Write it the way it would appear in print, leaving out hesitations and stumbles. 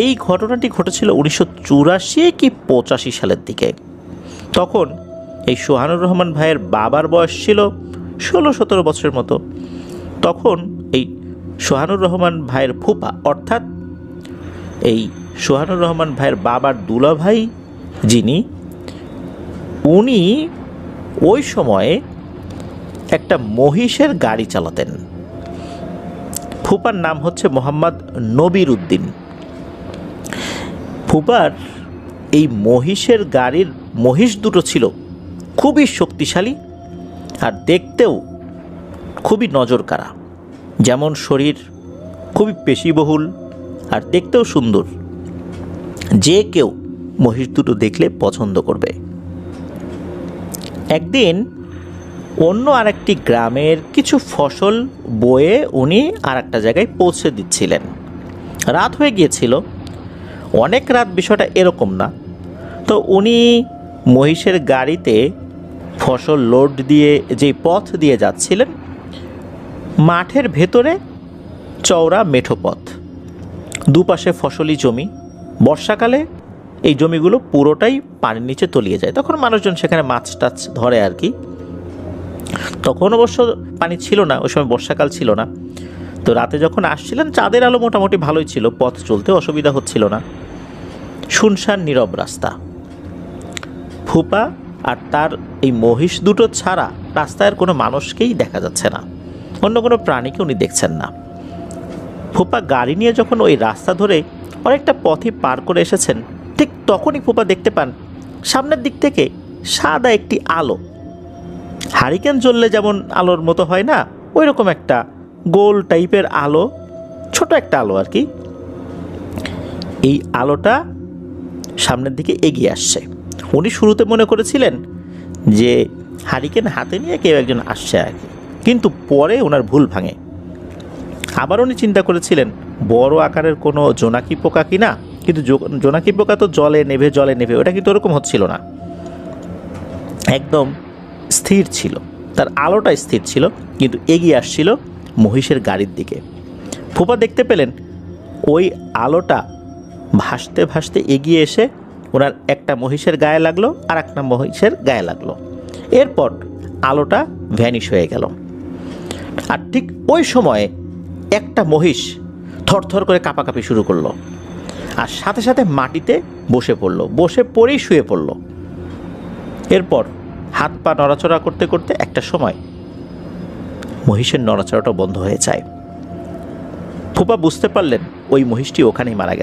এই ঘটনাটি ঘটেছিল 1984 কি 85 সালের দিকে। তখন এই সোহানুর রহমান ভাইয়ের বাবার বয়স ছিল 16-17 বছরের মতো। তখন এই সোহানুর রহমান ভাইয়ের ফুপা, অর্থাৎ এই সোহানুর রহমান ভাইয়ের বাবার দুলাভাই যিনি, উনি ওই সময়ে একটা মহিষের গাড়ি চালাতেন। ফুপার নাম হচ্ছে মোহাম্মদ নবির উদ্দিন। ফুপার এই মহিষের গাড়ির মহিষ দুটো ছিল খুবই শক্তিশালী আর দেখতেও খুবই নজরকাড়া। যেমন শরীর খুবই পেশিবহুল আর দেখতেও সুন্দর, যে কেউ মহিষ দুটো দেখলে পছন্দ করবে। একদিন অন্য আরেকটি গ্রামের কিছু ফসল বয়ে উনি আর একটা জায়গায় পৌঁছে দিচ্ছিলেন। রাত হয়ে গিয়েছিল, অনেক রাত বিষয়টা এরকম না। তো উনি মহিষের গাড়িতে ফসল লোড দিয়ে যে পথ দিয়ে যাচ্ছিলেন, মাঠের ভেতরে চওড়া মেঠো পথ, দুপাশে ফসলি জমি। বর্ষাকালে এই জমিগুলো পুরোটাই পানির নিচে তলিয়ে যায়। তখন মানুষজন সেখানে মাছ টাছ ধরে আর কি। তখন অবশ্য পানি ছিল না, ওই সময় বর্ষাকাল ছিল না। তো রাতে যখন আসছিলেন, চাঁদের আলো মোটামুটি ভালোই ছিল, পথ চলতে অসুবিধা হচ্ছিল না। শুনশান নীরব রাস্তা। ফুপা আর তার এই মহিষ দুটো ছাড়া রাস্তায় আর কোনো মানুষকেই দেখা যাচ্ছে না, অন্য কোনো প্রাণীকে উনি দেখছেন না। ফুপা গাড়ি নিয়ে যখন ওই রাস্তা ধরে অনেকটা পথই পার করে এসেছেন, ঠিক তখনই ফুপা দেখতে পান সামনের দিক থেকে সাদা একটি আলো, হারিকেন জ্বললে যেমন আলোর মতো হয় না, ওই রকম একটা গোল টাইপের আলো, ছোট একটা আলো আর কি। এই আলোটা সামনের দিকে এগিয়ে আসছে। উনি শুরুতে মনে করেছিলেন যে হারিকেন হাতে নিয়ে কেউ একজন আসছে আর কি, কিন্তু পরে ওনার ভুল ভাঙে। আবার উনি চিন্তা করেছিলেন বড় আকারের কোনো জোনাকি পোকা কিনা, কিন্তু জোনাকি পোকা তো জলে নেভে, ওটা কিন্তু ওরকম হচ্ছিল না, একদম স্থির ছিল, তার আলোটা স্থির ছিল, কিন্তু এগিয়ে আসছিল মহিষের গাড়ির দিকে। ফুপা দেখতে পেলেন ওই আলোটা ভাসতে ভাসতে এগিয়ে এসে ওনার একটা মহিষের গায়ে লাগলো, আর একটা মহিষের গায়ে লাগলো। এরপর আলোটা ভ্যানিশ হয়ে গেল। আর ঠিক ওই সময়ে একটা মহিষ থরথর করে কাঁপাকাঁপি শুরু করলো, আর সাথে সাথে মাটিতে বসে পড়লো, বসে পড়েই শুয়ে পড়লো। এরপর হাত পা নড়াচড়া করতে করতে একটা সময় মহিষের নড়াচড়াটা বন্ধ হয়ে যায়। ফুপা বুঝতে পারলেন ওই মহিষটি ওখানেই মারা গেছে।